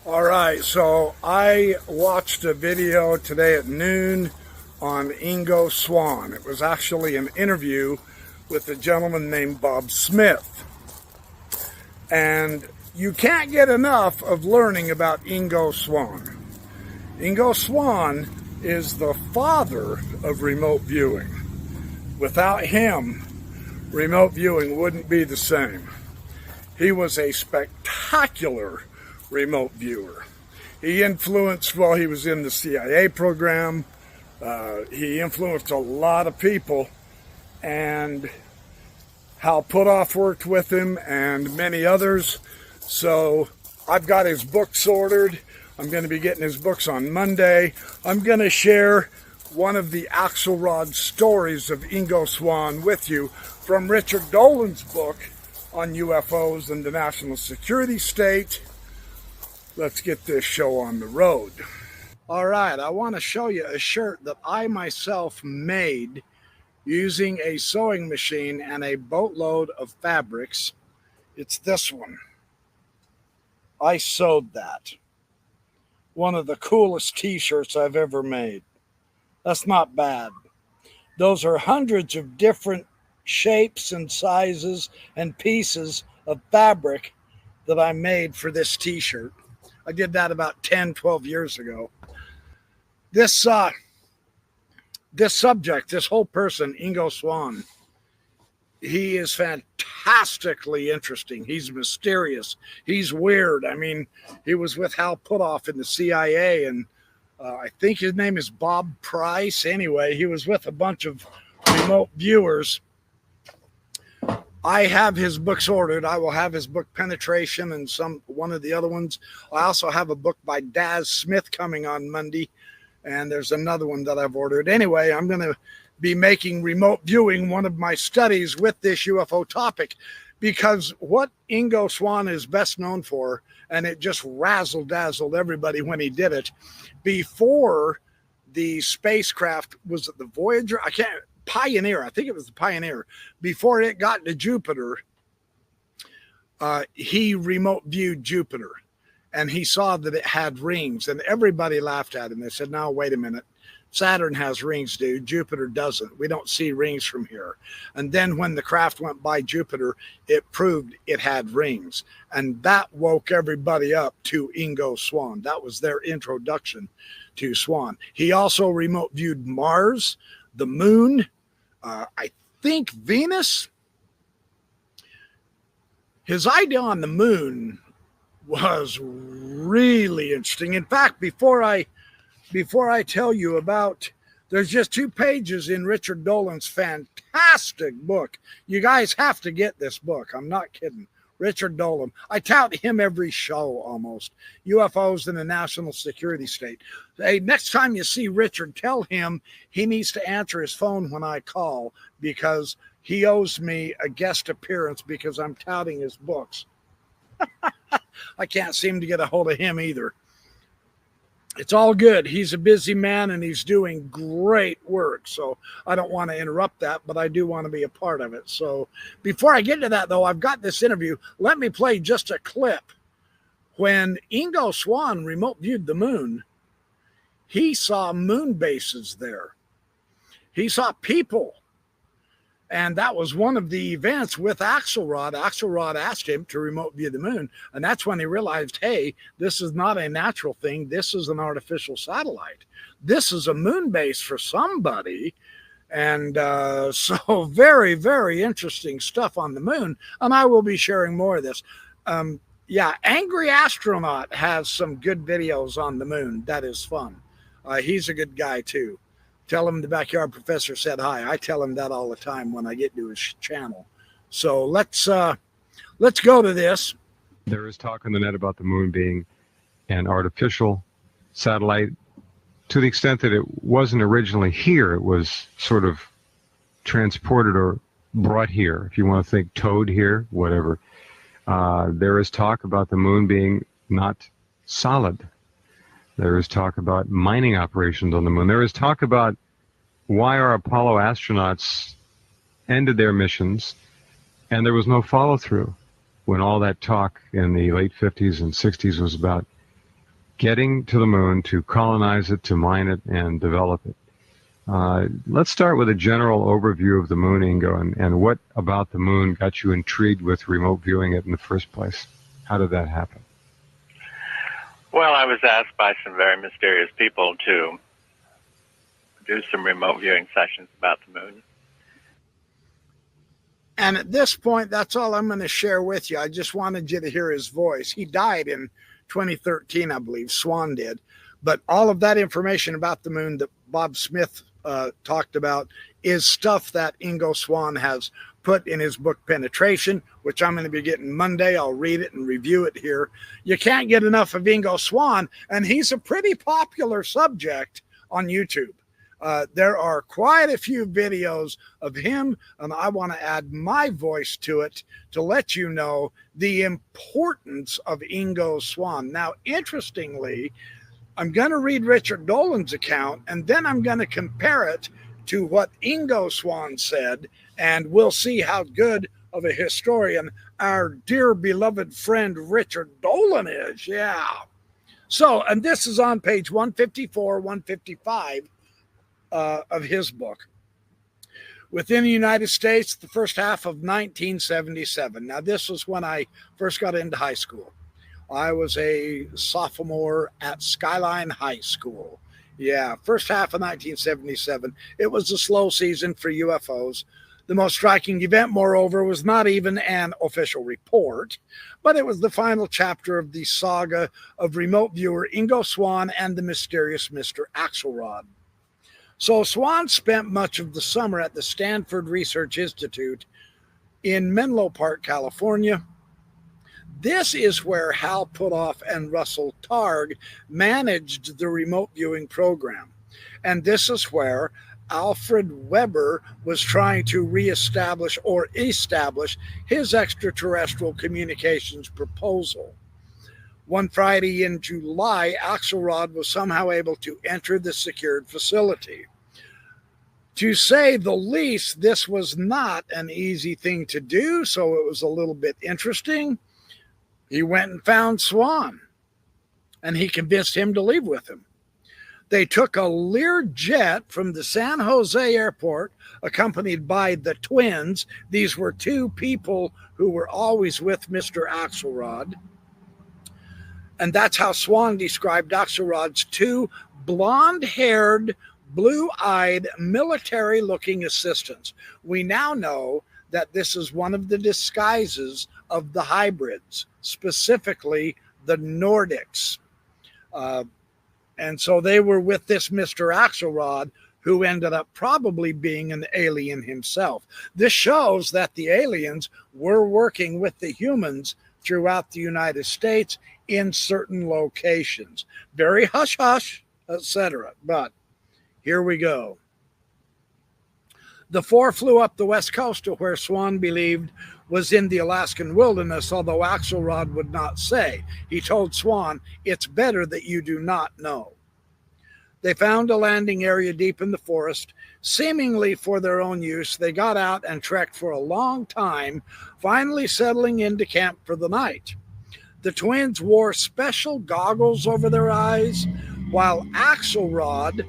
All right, so I watched a video today at noon on Ingo Swan. It was actually an interview with a gentleman named Bob Smith. And you can't get enough of learning about Ingo Swan. Ingo Swan is the father of remote viewing. Without him, remote viewing wouldn't be the same. He was a spectacular remote viewer. He influenced while he was in the CIA program. He influenced a lot of people, and Hal Puthoff worked with him and many others. So I've got his books ordered. I'm going to be getting his books on Monday. I'm going to share one of the Axelrod stories of Ingo Swan with you from Richard Dolan's book on UFOs and the national security state. Let's get this show on the road. All right, I want to show you a shirt that I myself made using a sewing machine and a boatload of fabrics. It's this one. I sewed that. One of the coolest t-shirts I've ever made. That's not bad. Those are hundreds of different shapes and sizes and pieces of fabric that I made for this t-shirt. I did that about 10, 12 years ago. This subject, this whole person, Ingo Swan, he is fantastically interesting. He's mysterious. He's weird. I mean, he was with Hal Puthoff in the CIA, and I think his name is Bob Price. Anyway, he was with a bunch of remote viewers. I have his books ordered. I will have his book Penetration and one of the other ones. I also have a book by Daz Smith coming on Monday, and there's another one that I've ordered. Anyway, I'm going to be making remote viewing one of my studies with this UFO topic, because what Ingo Swan is best known for, and it just razzle-dazzled everybody when he did it, before the spacecraft, was it the Voyager? Pioneer, I think it was the Pioneer. Before it got to Jupiter, he remote viewed Jupiter, and he saw that it had rings, and everybody laughed at him. They said, "No, wait a minute. Saturn has rings, dude. Jupiter doesn't. We don't see rings from here." And then when the craft went by Jupiter, it proved it had rings, and that woke everybody up to Ingo Swan. That was their introduction to Swan. He also remote viewed Mars, the moon, I think Venus. His idea on the moon was really interesting. In fact, before I tell you about, there's just 2 pages in Richard Dolan's fantastic book. You guys have to get this book. I'm not kidding. Richard Dolan. I tout him every show almost. UFOs in the national security state. Hey, next time you see Richard, tell him he needs to answer his phone when I call, because he owes me a guest appearance because I'm touting his books. I can't seem to get a hold of him either. It's all good. He's a busy man and he's doing great work. So I don't want to interrupt that, but I do want to be a part of it. So before I get to that, though, I've got this interview. Let me play just a clip. When Ingo Swan remote viewed the moon, he saw moon bases there. He saw people. And that was one of the events with Axelrod. Axelrod asked him to remote view the moon. And that's when he realized, hey, this is not a natural thing. This is an artificial satellite. This is a moon base for somebody. And so very, very interesting stuff on the moon. And I will be sharing more of this. Yeah, Angry Astronaut has some good videos on the moon. That is fun. He's a good guy, too. Tell him the Backyard Professor said hi. I tell him that all the time when I get to his channel. So let's go to this. There is talk on the net about the moon being an artificial satellite, to the extent that it wasn't originally here. It was sort of transported or brought here, if you want to think towed here, whatever. There is talk about the moon being not solid. There is talk about mining operations on the moon. There is talk about why our Apollo astronauts ended their missions and there was no follow-through, when all that talk in the late 50s and 60s was about getting to the moon to colonize it, to mine it, and develop it. Let's start with a general overview of the moon, Ingo, and what about the moon got you intrigued with remote viewing it in the first place? How did that happen? Well, I was asked by some very mysterious people to do some remote viewing sessions about the moon. And at this point, that's all I'm going to share with you. I just wanted you to hear his voice. He died in 2013, I believe. Swan did. But all of that information about the moon that Bob Smith talked about is stuff that Ingo Swan has put in his book Penetration, which I'm going to be getting Monday. I'll read it and review it here. You can't get enough of Ingo Swan, and he's a pretty popular subject on YouTube. There are quite a few videos of him, and I want to add my voice to it to let you know the importance of Ingo Swan. Now, interestingly, I'm going to read Richard Dolan's account, and then I'm going to compare it to what Ingo Swan said, and we'll see how good of a historian our dear beloved friend Richard Dolan is. Yeah. So, and this is on page 154, 155 of his book. Within the United States, the first half of 1977. Now, this was when I first got into high school. I was a sophomore at Skyline High School. Yeah, first half of 1977. It was a slow season for UFOs. The most striking event, moreover, was not even an official report, but it was the final chapter of the saga of remote viewer Ingo Swan and the mysterious Mr. Axelrod. So Swan spent much of the summer at the Stanford Research Institute in Menlo Park, California. This is where Hal Puthoff and Russell Targ managed the remote viewing program. And this is where Alfred Weber was trying to reestablish or establish his extraterrestrial communications proposal. One Friday in July, Axelrod was somehow able to enter the secured facility. To say the least, this was not an easy thing to do, so it was a little bit interesting. He went and found Swan, and he convinced him to leave with him. They took a Lear jet from the San Jose airport, accompanied by the twins. These were two people who were always with Mr. Axelrod. And that's how Swan described Axelrod's two blonde-haired, blue-eyed, military-looking assistants. We now know that this is one of the disguises of the hybrids, specifically the Nordics. And so they were with this Mr. Axelrod, who ended up probably being an alien himself. This shows that the aliens were working with the humans throughout the United States in certain locations. Very hush-hush, etc. But here we go. The four flew up the west coast to where Swan believed was in the Alaskan wilderness, although Axelrod would not say. He told Swan, "It's better that you do not know." They found a landing area deep in the forest, seemingly for their own use. They got out and trekked for a long time, finally settling into camp for the night. The twins wore special goggles over their eyes, while Axelrod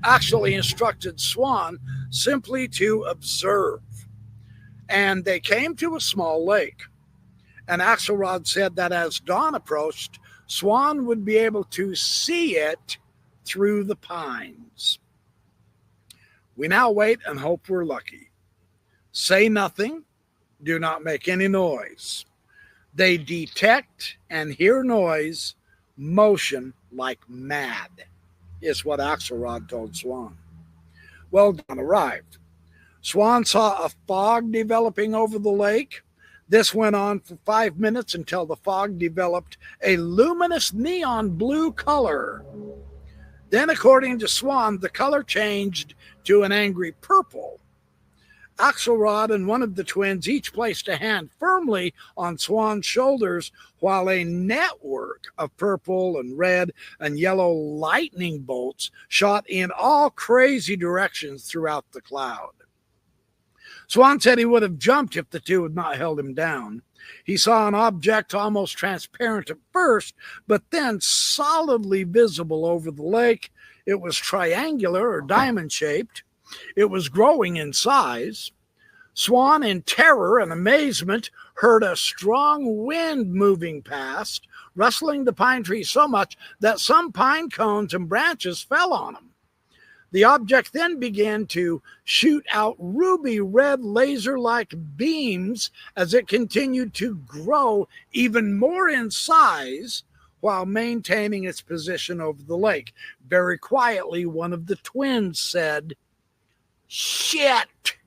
actually instructed Swan simply to observe. And they came to a small lake. And Axelrod said that as dawn approached, Swan would be able to see it through the pines. We now wait and hope we're lucky. Say nothing. Do not make any noise. They detect and hear noise, motion like mad, is what Axelrod told Swan. Well, dawn arrived. Swan saw a fog developing over the lake. This went on for 5 minutes until the fog developed a luminous neon blue color. Then, according to Swan, the color changed to an angry purple. Axelrod and one of the twins each placed a hand firmly on Swan's shoulders while a network of purple and red and yellow lightning bolts shot in all crazy directions throughout the cloud. Swan said he would have jumped if the two had not held him down. He saw an object almost transparent at first, but then solidly visible over the lake. It was triangular or diamond-shaped. It was growing in size. Swan, in terror and amazement, heard a strong wind moving past, rustling the pine trees so much that some pine cones and branches fell on him. The object then began to shoot out ruby red laser-like beams as it continued to grow even more in size while maintaining its position over the lake. Very quietly, one of the twins said, "Shit!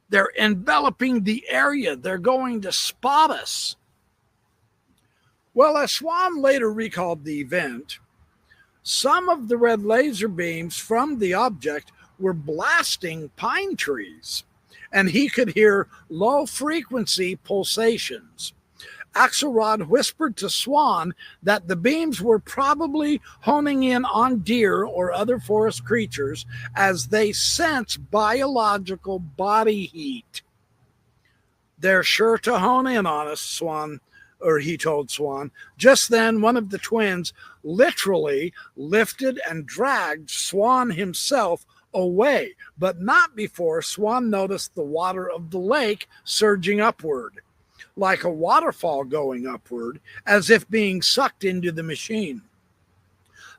They're enveloping the area. They're going to spot us." Well, as Swan later recalled the event, some of the red laser beams from the object were blasting pine trees, and he could hear low-frequency pulsations. Axelrod whispered to Swan that the beams were probably honing in on deer or other forest creatures as they sense biological body heat. "They're sure to hone in on us," he told Swan. Just then, one of the twins literally lifted and dragged Swan himself away, but not before Swan noticed the water of the lake surging upward, like a waterfall going upward, as if being sucked into the machine.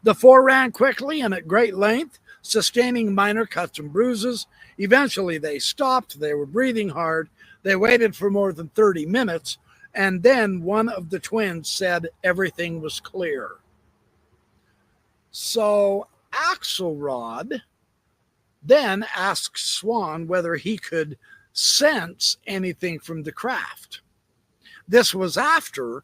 The four ran quickly and at great length, sustaining minor cuts and bruises. Eventually they stopped. They were breathing hard. They waited for more than 30 minutes, and then one of the twins said everything was clear. So Axelrod then asked Swan whether he could sense anything from the craft. This was after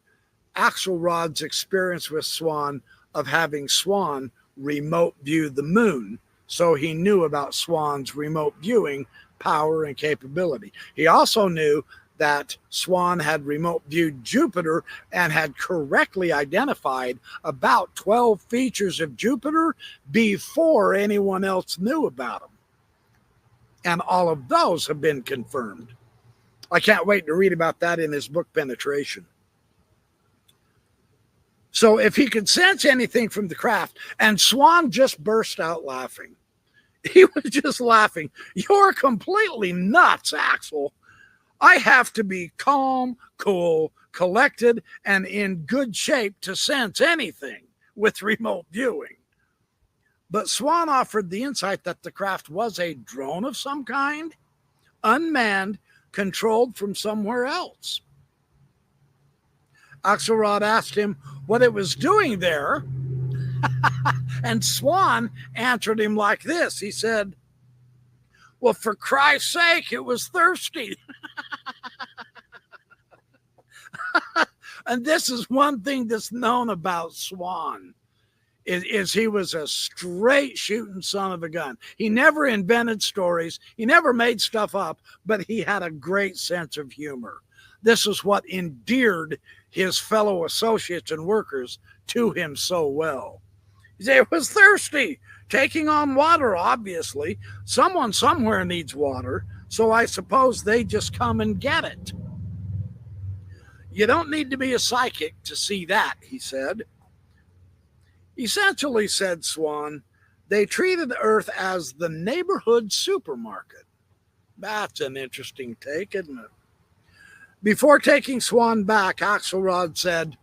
Axelrod's experience with Swan of having Swan remote view the moon, so he knew about Swan's remote viewing power and capability. He also knew that Swan had remote viewed Jupiter and had correctly identified about 12 features of Jupiter before anyone else knew about them. And all of those have been confirmed. I can't wait to read about that in his book, Penetration. So if he could sense anything from the craft, and Swan just burst out laughing. He was just laughing. "You're completely nuts, Axel. I have to be calm, cool, collected, and in good shape to sense anything with remote viewing." But Swan offered the insight that the craft was a drone of some kind, unmanned, controlled from somewhere else. Axelrod asked him what it was doing there, and Swan answered him like this. He said, "Well, for Christ's sake, it was thirsty." And this is one thing that's known about Swan, is he was a straight shooting son of a gun. He never invented stories. He never made stuff up, but he had a great sense of humor. This is what endeared his fellow associates and workers to him so well. He said, "It was thirsty, taking on water, obviously. Someone somewhere needs water, so I suppose they just come and get it." "You don't need to be a psychic to see that," he said. Essentially, said Swan, they treated Earth as the neighborhood supermarket. That's an interesting take, isn't it? Before taking Swan back, Axelrod said,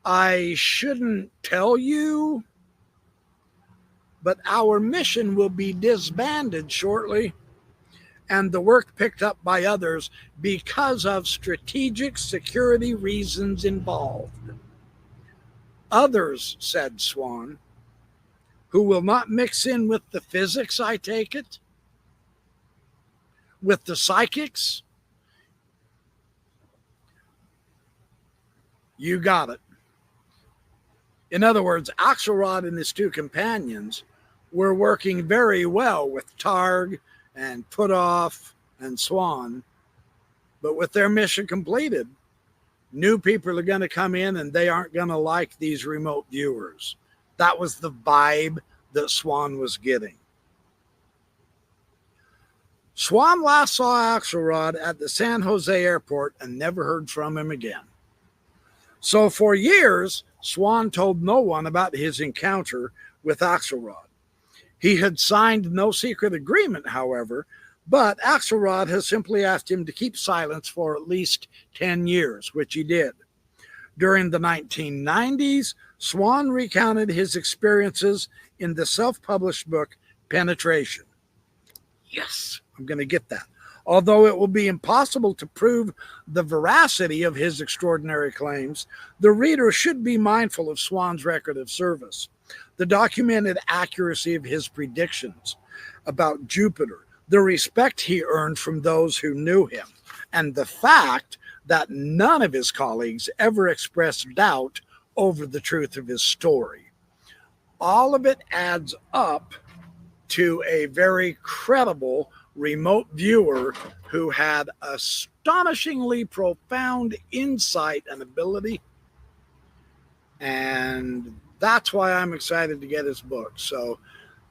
"I shouldn't tell you, but our mission will be disbanded shortly, and the work picked up by others because of strategic security reasons involved." "Others," said Swan, "who will not mix in with the physics, I take it? With the psychics?" You got it. In other words, Axelrod and his two companions were working very well with Targ and Putoff and Swan, but with their mission completed, new people are going to come in and they aren't going to like these remote viewers. That was the vibe that Swan was getting. Swan last saw Axelrod at the San Jose airport and never heard from him again. So for years, Swan told no one about his encounter with Axelrod. He had signed no secret agreement, however, but Axelrod has simply asked him to keep silence for at least 10 years, which he did. During the 1990s, Swan recounted his experiences in the self-published book, Penetration. Yes, I'm going to get that. Although it will be impossible to prove the veracity of his extraordinary claims, the reader should be mindful of Swan's record of service, the documented accuracy of his predictions about Jupiter, the respect he earned from those who knew him, and the fact that none of his colleagues ever expressed doubt over the truth of his story. All of it adds up to a very credible remote viewer who had astonishingly profound insight and ability. And that's why I'm excited to get his book. So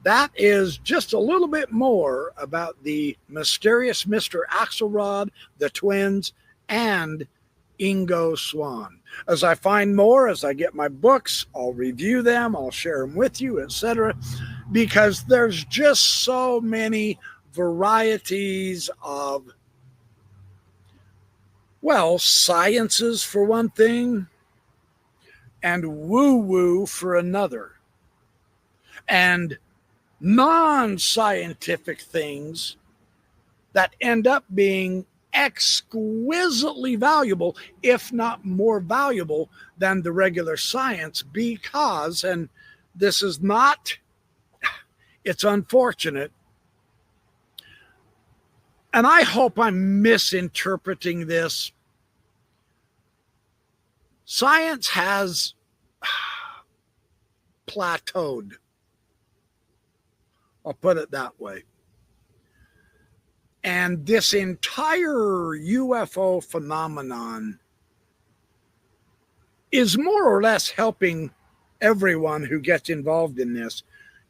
that is just a little bit more about the mysterious Mr. Axelrod, the twins, and Ingo Swan. As I find more, as I get my books, I'll review them, I'll share them with you, etc., because there's just so many varieties of, well, sciences for one thing, and woo-woo for another, and non-scientific things that end up being exquisitely valuable, if not more valuable than the regular science, because, and this is not, it's unfortunate, and I hope I'm misinterpreting this, science has plateaued. I'll put it that way. And this entire UFO phenomenon is more or less helping everyone who gets involved in this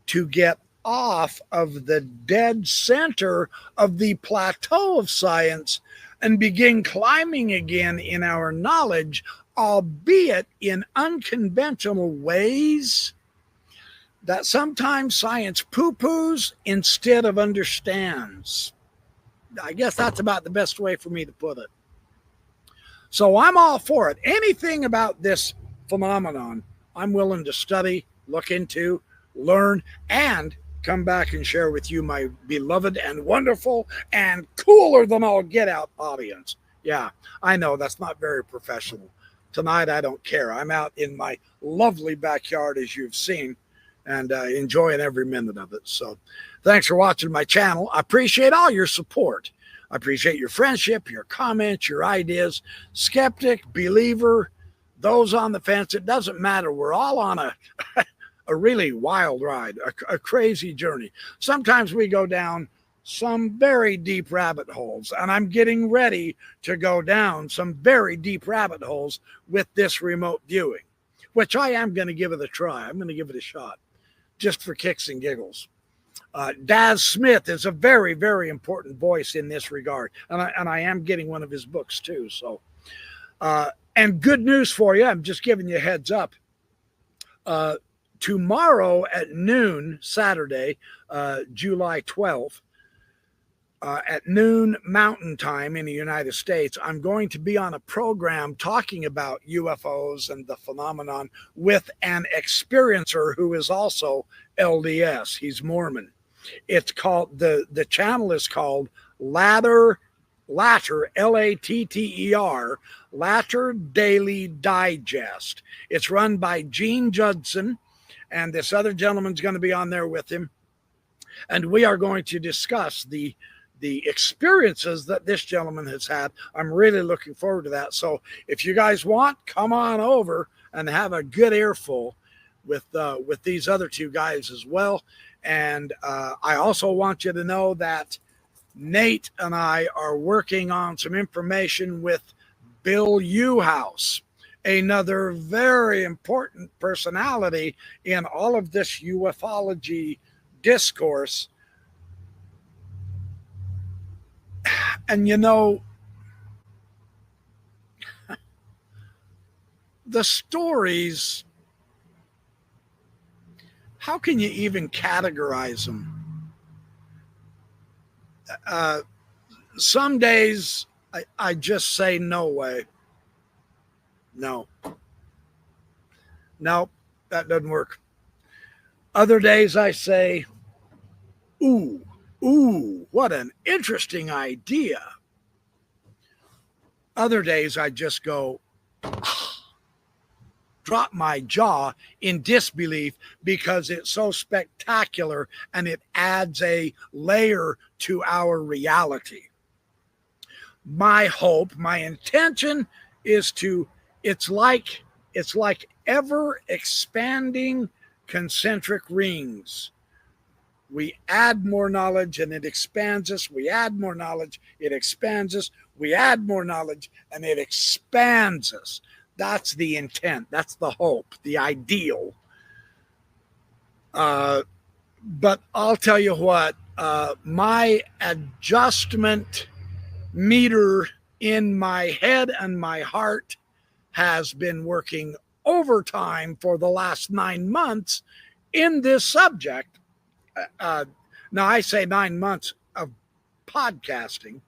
to get off of the dead center of the plateau of science and begin climbing again in our knowledge, albeit in unconventional ways that sometimes science poo-poos instead of understands. I guess that's about the best way for me to put it. So I'm all for it. Anything about this phenomenon, I'm willing to study, look into, learn, and come back and share with you, my beloved and wonderful and cooler than all get out audience. Yeah, I know that's not very professional. Tonight, I don't care. I'm out in my lovely backyard, as you've seen, and enjoying every minute of it. So thanks for watching my channel. I appreciate all your support. I appreciate your friendship, your comments, your ideas. Skeptic, believer, those on the fence, it doesn't matter. We're all on a really wild ride, a crazy journey. Sometimes we go down some very deep rabbit holes, and I'm getting ready to go down some very deep rabbit holes with this remote viewing, which I am going to give it a try. I'm going to give it a shot just for kicks and giggles. Daz Smith is a very, very important voice in this regard, and I am getting one of his books too. So, and good news for you, I'm just giving you a heads up. Tomorrow at noon, Saturday, July 12th, at noon Mountain Time in the United States, I'm going to be on a program talking about UFOs and the phenomenon with an experiencer who is also LDS. He's Mormon. It's called, the channel is called Latter, L-A-T-T-E-R, Latter Daily Digest. It's run by Gene Judson, and this other gentleman's going to be on there with him. And we are going to discuss the experiences that this gentleman has had. I'm really looking forward to that. So if you guys want, come on over and have a good earful with these other two guys as well. And I also want you to know that Nate and I are working on some information with Bill Uhouse, another very important personality in all of this ufology discourse. And you know, the stories, how can you even categorize them? Some days I just say, no way. No. No, that doesn't work. Other days I say, ooh, what an interesting idea. Other days I just go, drop my jaw in disbelief because it's so spectacular and it adds a layer to our reality. My hope, my intention is to, it's like ever expanding concentric rings. We add more knowledge and it expands us. We add more knowledge, it expands us. We add more knowledge and it expands us. That's the intent. That's the hope, the ideal. But I'll tell you what, my adjustment meter in my head and my heart has been working overtime for the last 9 months in this subject. Now, I say 9 months of podcasting.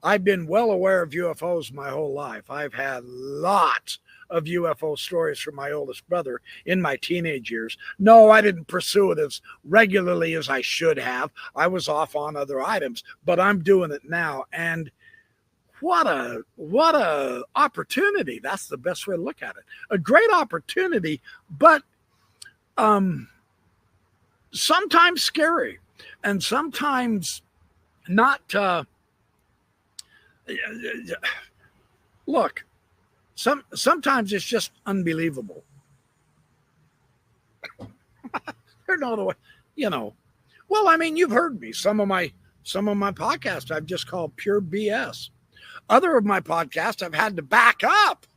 I've been well aware of UFOs my whole life. I've had lots of UFO stories from my oldest brother in my teenage years. No, I didn't pursue it as regularly as I should have. I was off on other items, but I'm doing it now. And what a opportunity. That's the best way to look at it. A great opportunity, but sometimes scary and sometimes not. Look, sometimes it's just unbelievable. There's no other way, you know. Well, I mean, you've heard me. Some of my podcasts I've just called pure BS. Other of my podcasts I've had to back up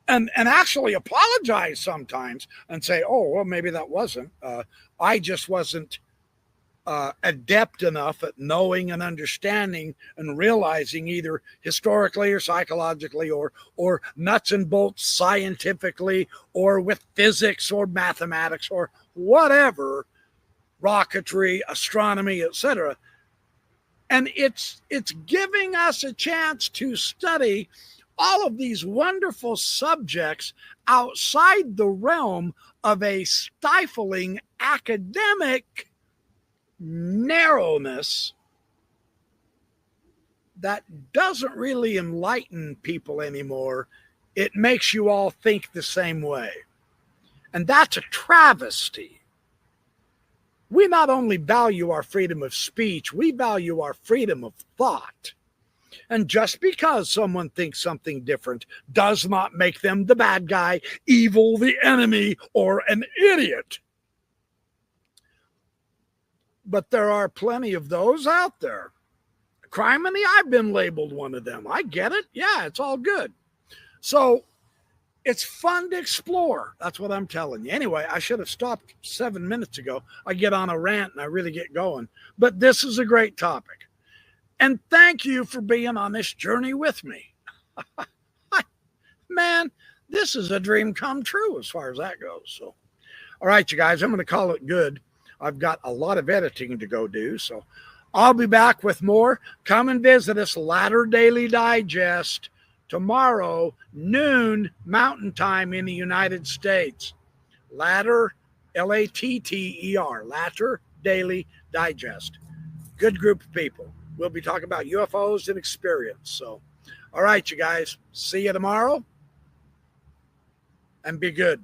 and actually apologize sometimes and say, oh, well, maybe that wasn't. I just wasn't adept enough at knowing and understanding and realizing either historically or psychologically or nuts and bolts scientifically or with physics or mathematics or whatever, rocketry, astronomy, etc. And it's giving us a chance to study all of these wonderful subjects outside the realm of a stifling academic narrowness that doesn't really enlighten people anymore. It makes you all think the same way. And that's a travesty. We not only value our freedom of speech, we value our freedom of thought. And just because someone thinks something different does not make them the bad guy, evil, the enemy, or an idiot. But there are plenty of those out there. Criminy, I've been labeled one of them. I get it. Yeah, it's all good. So it's fun to explore. That's what I'm telling you. Anyway, I should have stopped 7 minutes ago. I get on a rant and I really get going. But this is a great topic. And thank you for being on this journey with me. Man, this is a dream come true as far as that goes. So, all right, you guys, I'm going to call it good. I've got a lot of editing to go do. So I'll be back with more. Come and visit us, Ladder Daily Digest, tomorrow, noon Mountain Time in the United States. Ladder, L-A-T-T-E-R, Ladder Daily Digest. Good group of people. We'll be talking about UFOs and experience. So, all right, you guys, see you tomorrow and be good.